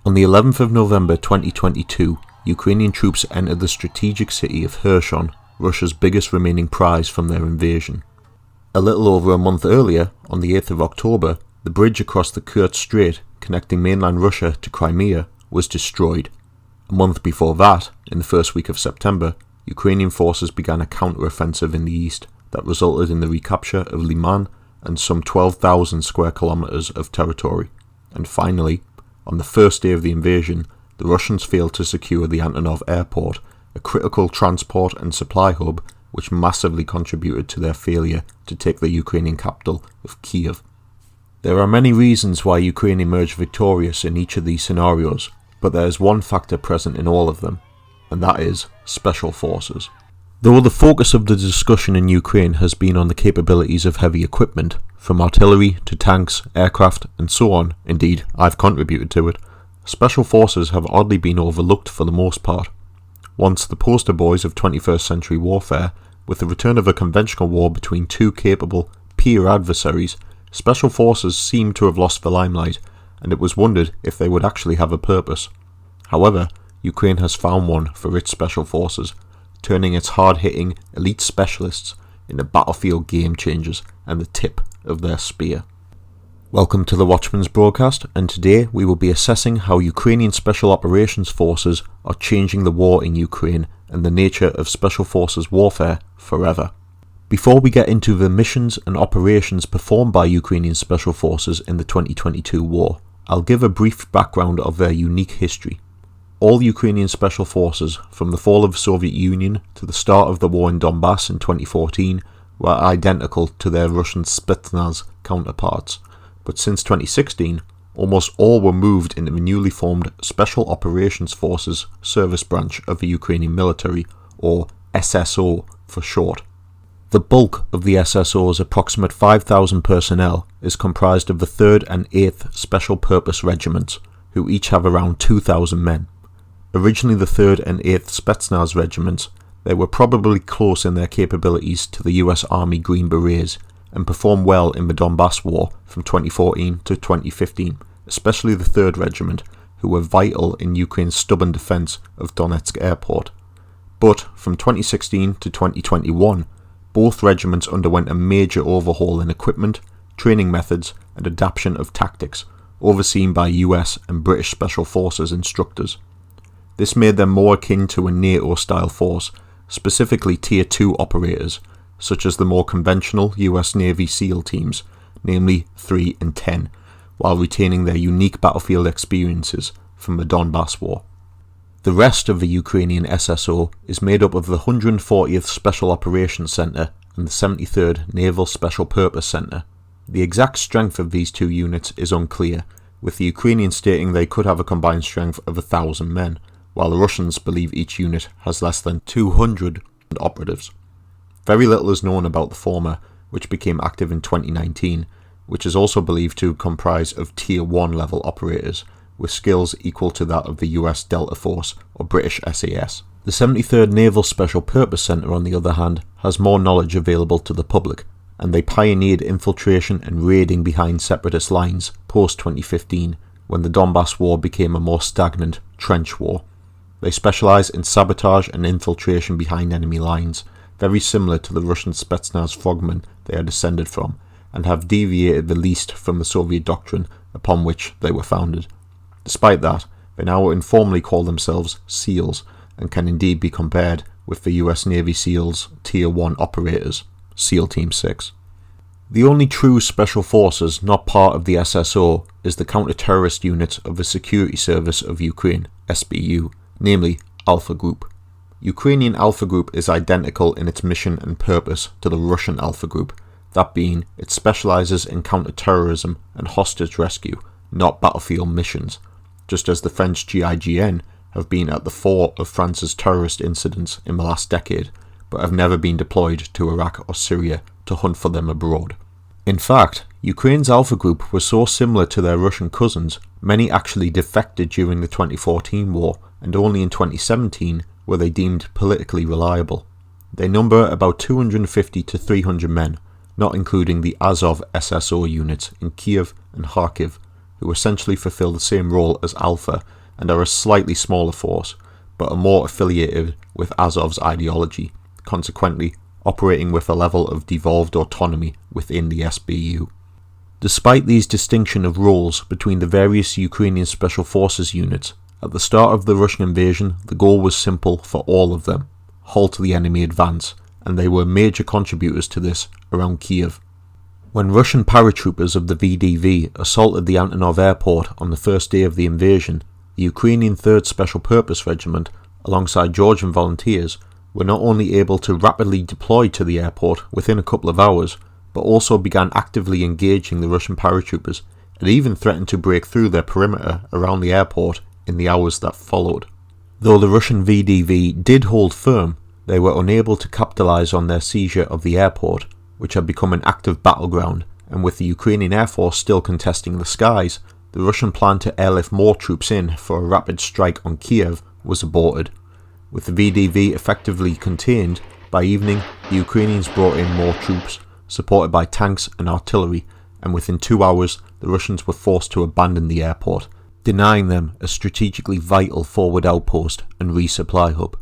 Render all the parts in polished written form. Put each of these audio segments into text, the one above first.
On the 11th of November 2022, Ukrainian troops entered the strategic city of Kherson, Russia's biggest remaining prize from their invasion. A little over a month earlier, on the 8th of October, the bridge across the Kurt Strait connecting mainland Russia to Crimea was destroyed. A month before that, in the first week of September, Ukrainian forces began a counter-offensive in the east that resulted in the recapture of Liman and some 12,000 square kilometers of territory. And finally, on the first day of the invasion, the Russians failed to secure the Antonov airport, a critical transport and supply hub which massively contributed to their failure to take the Ukrainian capital of Kiev. There are many reasons why Ukraine emerged victorious in each of these scenarios, but there is one factor present in all of them, and that is special forces. Though the focus of the discussion in Ukraine has been on the capabilities of heavy equipment, from artillery to tanks, aircraft and so on, indeed I've contributed to it, special forces have oddly been overlooked for the most part. Once the poster boys of 21st century warfare, with the return of a conventional war between two capable, peer adversaries, special forces seem to have lost the limelight, and it was wondered if they would actually have a purpose. However, Ukraine has found one for its special forces, turning its hard-hitting elite specialists into battlefield game changers and the tip of their spear. Welcome to the Watchman's broadcast, and today we will be assessing how Ukrainian Special Operations Forces are changing the war in Ukraine and the nature of Special Forces warfare forever. Before we get into the missions and operations performed by Ukrainian Special Forces in the 2022 war, I'll give a brief background of their unique history. All Ukrainian Special Forces, from the fall of the Soviet Union to the start of the war in Donbass in 2014, were identical to their Russian Spetsnaz counterparts, but since 2016, almost all were moved into the newly formed Special Operations Forces service branch of the Ukrainian military, or SSO for short. The bulk of the SSO's approximate 5,000 personnel is comprised of the 3rd and 8th Special Purpose Regiments, who each have around 2,000 men. Originally the 3rd and 8th Spetsnaz regiments, they were probably close in their capabilities to the US Army Green Berets and performed well in the Donbass War from 2014 to 2015, especially the 3rd Regiment, who were vital in Ukraine's stubborn defence of Donetsk Airport. But from 2016 to 2021, both regiments underwent a major overhaul in equipment, training methods and adaptation of tactics, overseen by US and British Special Forces instructors. This made them more akin to a NATO-style force, specifically Tier 2 operators, such as the more conventional US Navy SEAL teams, namely 3 and 10, while retaining their unique battlefield experiences from the Donbass War. The rest of the Ukrainian SSO is made up of the 140th Special Operations Centre and the 73rd Naval Special Purpose Centre. The exact strength of these two units is unclear, with the Ukrainians stating they could have a combined strength of 1,000 men, while the Russians believe each unit has less than 200 operatives. Very little is known about the former, which became active in 2019, which is also believed to comprise of Tier 1 level operators, with skills equal to that of the US Delta Force or British SAS. The 73rd Naval Special Purpose Centre, on the other hand, has more knowledge available to the public, and they pioneered infiltration and raiding behind separatist lines post-2015, when the Donbass War became a more stagnant trench war. They specialise in sabotage and infiltration behind enemy lines, very similar to the Russian Spetsnaz frogmen they are descended from, and have deviated the least from the Soviet doctrine upon which they were founded. Despite that, they now informally call themselves SEALs, and can indeed be compared with the US Navy SEALs Tier 1 operators, SEAL Team 6. The only true special forces not part of the SSO is the counter-terrorist unit of the Security Service of Ukraine, SBU, namely Alpha Group. Ukrainian Alpha Group is identical in its mission and purpose to the Russian Alpha Group, that being it specialises in counter-terrorism and hostage rescue, not battlefield missions, just as the French GIGN have been at the fore of France's terrorist incidents in the last decade, but have never been deployed to Iraq or Syria to hunt for them abroad. In fact, Ukraine's Alpha Group was so similar to their Russian cousins, many actually defected during the 2014 war, and only in 2017 were they deemed politically reliable. They number about 250 to 300 men, not including the Azov SSO units in Kiev and Kharkiv, who essentially fulfill the same role as Alpha, and are a slightly smaller force, but are more affiliated with Azov's ideology, consequently operating with a level of devolved autonomy within the SBU. Despite these distinction of roles between the various Ukrainian Special Forces units, at the start of the Russian invasion the goal was simple for all of them: halt the enemy advance, and they were major contributors to this around Kiev. When Russian paratroopers of the VDV assaulted the Antonov airport on the first day of the invasion, the Ukrainian 3rd Special Purpose Regiment, alongside Georgian volunteers, were not only able to rapidly deploy to the airport within a couple of hours, but also began actively engaging the Russian paratroopers and even threatened to break through their perimeter around the airport in the hours that followed. Though the Russian VDV did hold firm, they were unable to capitalise on their seizure of the airport, which had become an active battleground, and with the Ukrainian Air Force still contesting the skies, the Russian plan to airlift more troops in for a rapid strike on Kiev was aborted. With the VDV effectively contained, by evening the Ukrainians brought in more troops, supported by tanks and artillery, and within 2 hours the Russians were forced to abandon the airport, denying them a strategically vital forward outpost and resupply hub.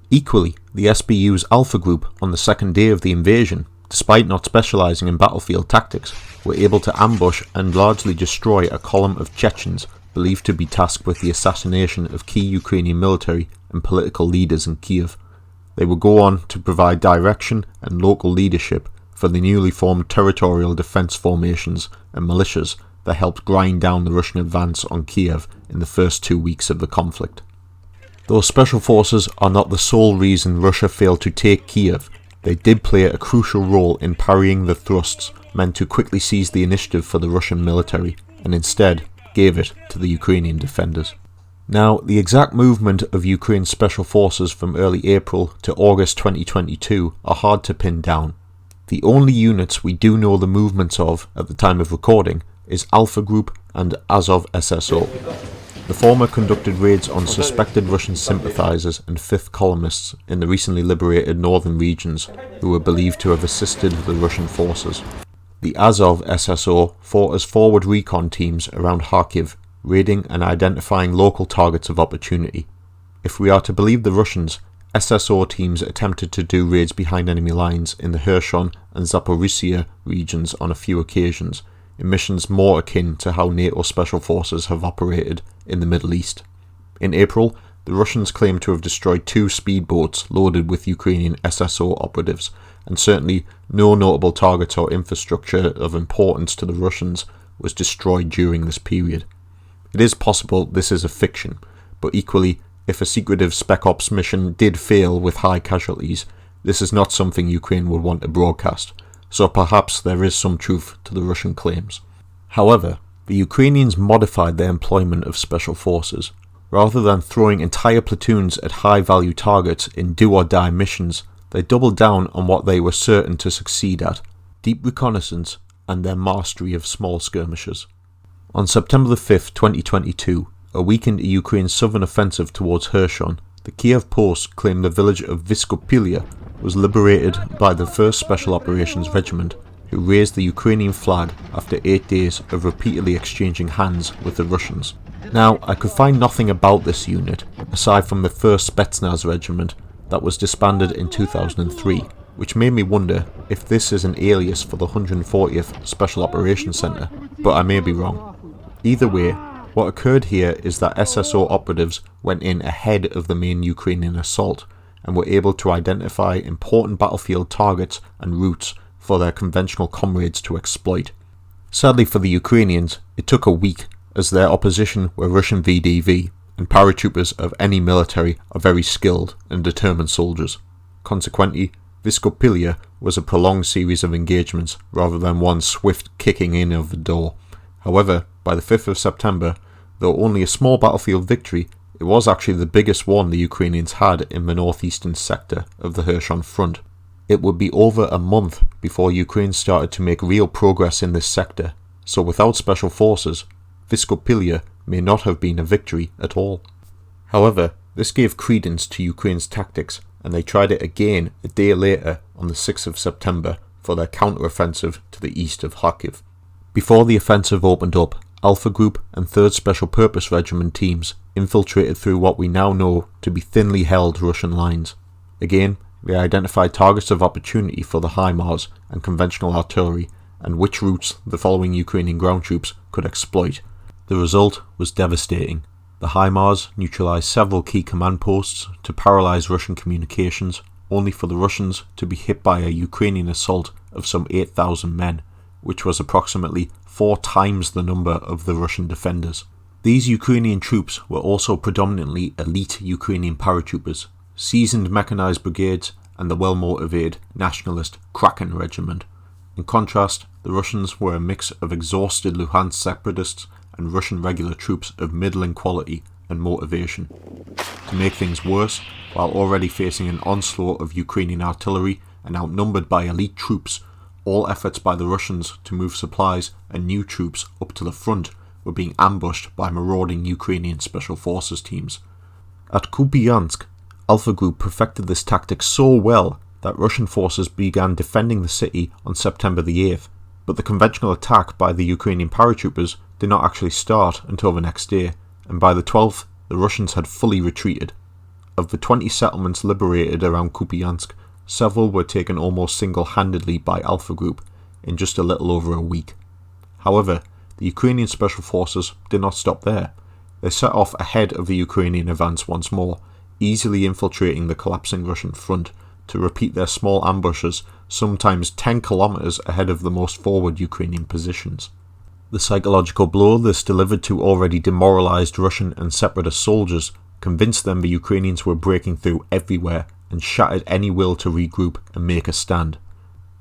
Equally, the SBU's Alpha Group on the second day of the invasion, despite not specialising in battlefield tactics, were able to ambush and largely destroy a column of Chechens believed to be tasked with the assassination of key Ukrainian military and political leaders in Kiev. They would go on to provide direction and local leadership for the newly formed territorial defence formations and militias that helped grind down the Russian advance on Kiev in the first 2 weeks of the conflict. Though special forces are not the sole reason Russia failed to take Kiev, they did play a crucial role in parrying the thrusts meant to quickly seize the initiative for the Russian military, and instead gave it to the Ukrainian defenders. Now, the exact movement of Ukraine's special forces from early April to August 2022 are hard to pin down. The only units we do know the movements of at the time of recording is Alpha Group and Azov SSO. The former conducted raids on suspected Russian sympathisers and fifth columnists in the recently liberated northern regions who were believed to have assisted the Russian forces. The Azov SSO fought as forward recon teams around Kharkiv, raiding and identifying local targets of opportunity. If we are to believe the Russians, SSO teams attempted to do raids behind enemy lines in the Kherson and Zaporizhzhia regions on a few occasions, in missions more akin to how NATO special forces have operated in the Middle East. In April, the Russians claimed to have destroyed 2 speedboats loaded with Ukrainian SSO operatives, and certainly no notable targets or infrastructure of importance to the Russians was destroyed during this period. It is possible this is a fiction, but equally, if a secretive Spec Ops mission did fail with high casualties, this is not something Ukraine would want to broadcast, so perhaps there is some truth to the Russian claims. However, the Ukrainians modified their employment of special forces. Rather than throwing entire platoons at high-value targets in do-or-die missions, they doubled down on what they were certain to succeed at: deep reconnaissance and their mastery of small skirmishes. On September 5, 2022, a week into Ukraine's southern offensive towards Kherson, the Kiev Post claimed the village of Vyskopilya was liberated by the 1st Special Operations Regiment, who raised the Ukrainian flag after 8 days of repeatedly exchanging hands with the Russians. Now, I could find nothing about this unit, aside from the 1st Spetsnaz Regiment that was disbanded in 2003, which made me wonder if this is an alias for the 140th Special Operations Centre, but I may be wrong. Either way, what occurred here is that SSO operatives went in ahead of the main Ukrainian assault, and were able to identify important battlefield targets and routes for their conventional comrades to exploit. Sadly for the Ukrainians, it took a week, as their opposition were Russian VDV, and paratroopers of any military are very skilled and determined soldiers. Consequently, Vyskopilya was a prolonged series of engagements rather than one swift kicking in of the door. However, by the 5th of September, though only a small battlefield victory, it was actually the biggest one the Ukrainians had in the northeastern sector of the Kherson front. It would be over a month before Ukraine started to make real progress in this sector, so without special forces, Vyskopilya may not have been a victory at all. However, this gave credence to Ukraine's tactics, and they tried it again a day later on the 6th of September for their counter-offensive to the east of Kharkiv. Before the offensive opened up, Alpha Group and 3rd Special Purpose Regiment teams infiltrated through what we now know to be thinly held Russian lines. Again, they identified targets of opportunity for the HIMARS and conventional artillery, and which routes the following Ukrainian ground troops could exploit. The result was devastating. The HIMARS neutralized several key command posts to paralyze Russian communications, only for the Russians to be hit by a Ukrainian assault of some 8,000 men, which was approximately 4 times the number of the Russian defenders. These Ukrainian troops were also predominantly elite Ukrainian paratroopers, seasoned mechanized brigades, and the well-motivated nationalist Kraken regiment. In contrast, the Russians were a mix of exhausted Luhansk separatists and Russian regular troops of middling quality and motivation. To make things worse, while already facing an onslaught of Ukrainian artillery and outnumbered by elite troops, all efforts by the Russians to move supplies and new troops up to the front were being ambushed by marauding Ukrainian Special Forces teams. At Kupiansk, Alpha Group perfected this tactic so well that Russian forces began defending the city on September the 8th, but the conventional attack by the Ukrainian paratroopers did not actually start until the next day, and by the 12th the Russians had fully retreated. Of the 20 settlements liberated around Kupiansk, several were taken almost single-handedly by Alpha Group in just a little over a week. However, the Ukrainian Special Forces did not stop there. They set off ahead of the Ukrainian advance once more, easily infiltrating the collapsing Russian front to repeat their small ambushes sometimes 10 kilometers ahead of the most forward Ukrainian positions. The psychological blow this delivered to already demoralized Russian and separatist soldiers convinced them the Ukrainians were breaking through everywhere and shattered any will to regroup and make a stand.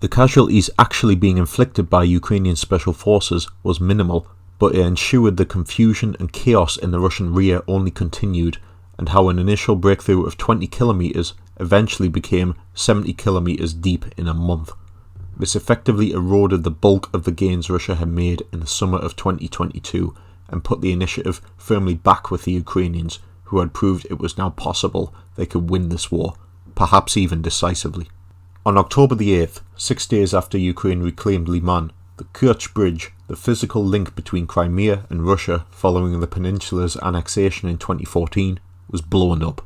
The casualties actually being inflicted by Ukrainian Special Forces was minimal, but it ensured the confusion and chaos in the Russian rear only continued, and how an initial breakthrough of 20 kilometers eventually became 70 kilometers deep in a month. This effectively eroded the bulk of the gains Russia had made in the summer of 2022 and put the initiative firmly back with the Ukrainians, who had proved it was now possible they could win this war, perhaps even decisively. On October the 8th, 6 days after Ukraine reclaimed Liman, the Kerch Bridge, the physical link between Crimea and Russia following the peninsula's annexation in 2014, was blown up.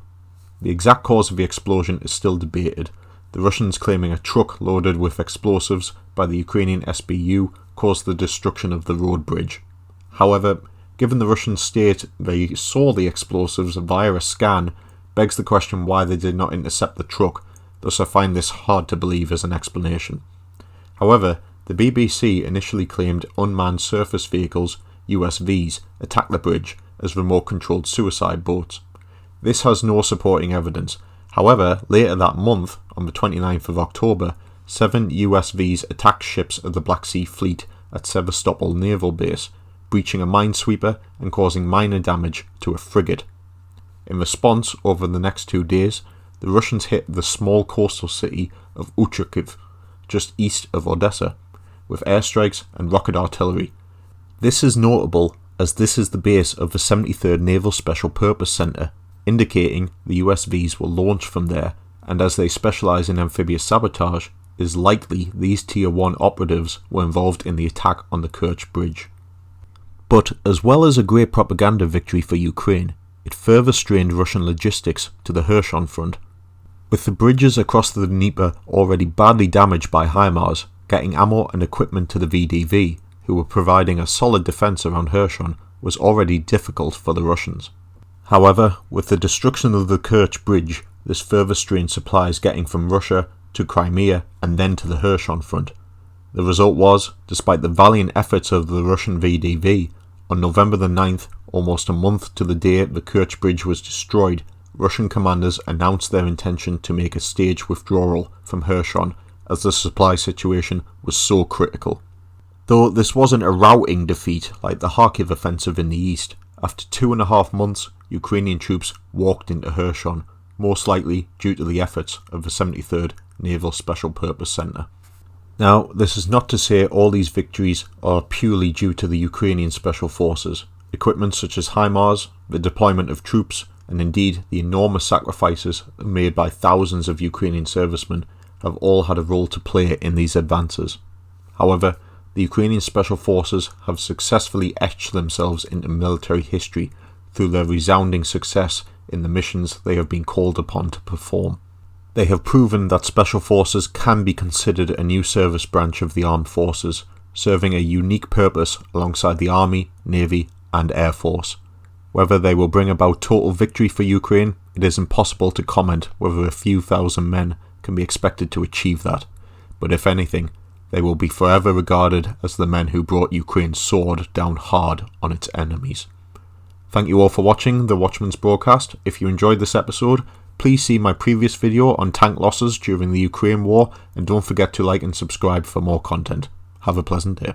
The exact cause of the explosion is still debated, the Russians claiming a truck loaded with explosives by the Ukrainian SBU caused the destruction of the road bridge. However, given the Russian state they saw the explosives via a scan, begs the question why they did not intercept the truck, thus I find this hard to believe as an explanation. However, the BBC initially claimed unmanned surface vehicles, USVs, attacked the bridge as remote-controlled suicide boats. This has no supporting evidence. However, later that month, on the 29th of October, 7 USVs attacked ships of the Black Sea Fleet at Sevastopol Naval Base, breaching a minesweeper and causing minor damage to a frigate. In response, over the next 2 days, the Russians hit the small coastal city of Kharkiv, just east of Odessa, with airstrikes and rocket artillery. This is notable as this is the base of the 73rd Naval Special Purpose Center, indicating the USVs were launched from there, and as they specialise in amphibious sabotage, it is likely these Tier 1 operatives were involved in the attack on the Kerch Bridge. But as well as a great propaganda victory for Ukraine, it further strained Russian logistics to the Kherson front. With the bridges across the Dnieper already badly damaged by HIMARS, getting ammo and equipment to the VDV, who were providing a solid defence around Kherson, was already difficult for the Russians. However, with the destruction of the Kerch Bridge, this further strained supplies getting from Russia to Crimea and then to the Kherson front. The result was, despite the valiant efforts of the Russian VDV, on November the 9th, almost a month to the day the Kerch Bridge was destroyed, Russian commanders announced their intention to make a staged withdrawal from Kherson as the supply situation was so critical. Though this wasn't a routing defeat like the Kharkiv offensive in the east, after 2.5 months, Ukrainian troops walked into Kherson, most likely due to the efforts of the 73rd Naval Special Purpose Center. Now, this is not to say all these victories are purely due to the Ukrainian Special Forces. Equipment such as HIMARS, the deployment of troops, and indeed the enormous sacrifices made by thousands of Ukrainian servicemen have all had a role to play in these advances. However, The Ukrainian Special Forces have successfully etched themselves into military history through their resounding success in the missions they have been called upon to perform. They have proven that Special Forces can be considered a new service branch of the armed forces, serving a unique purpose alongside the Army, Navy and Air Force. Whether they will bring about total victory for Ukraine, it is impossible to comment whether a few thousand men can be expected to achieve that, but if anything, they will be forever regarded as the men who brought Ukraine's sword down hard on its enemies. Thank you all for watching the Watchman's broadcast. If you enjoyed this episode, please see my previous video on tank losses during the Ukraine war, and don't forget to like and subscribe for more content. Have a pleasant day.